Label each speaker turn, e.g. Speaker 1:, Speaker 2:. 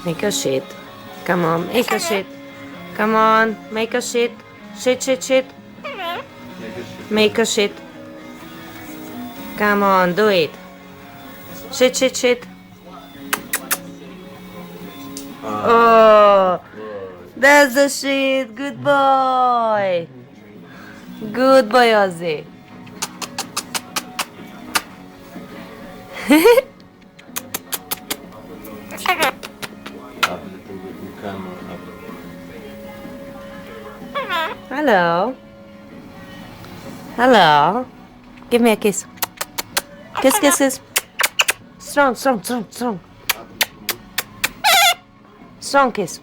Speaker 1: Make a shit. Come on, make a shit. Come on, make a shit. Shit, shit, shit. Make a shit. Come on, do it. Shit, shit, shit. Oh, that's the shit. Good boy. Good boy, Ozzy. Hello. Hello. Give me a kiss. Kiss, kiss, kiss. Strong, strong, strong, strong. Strong kiss.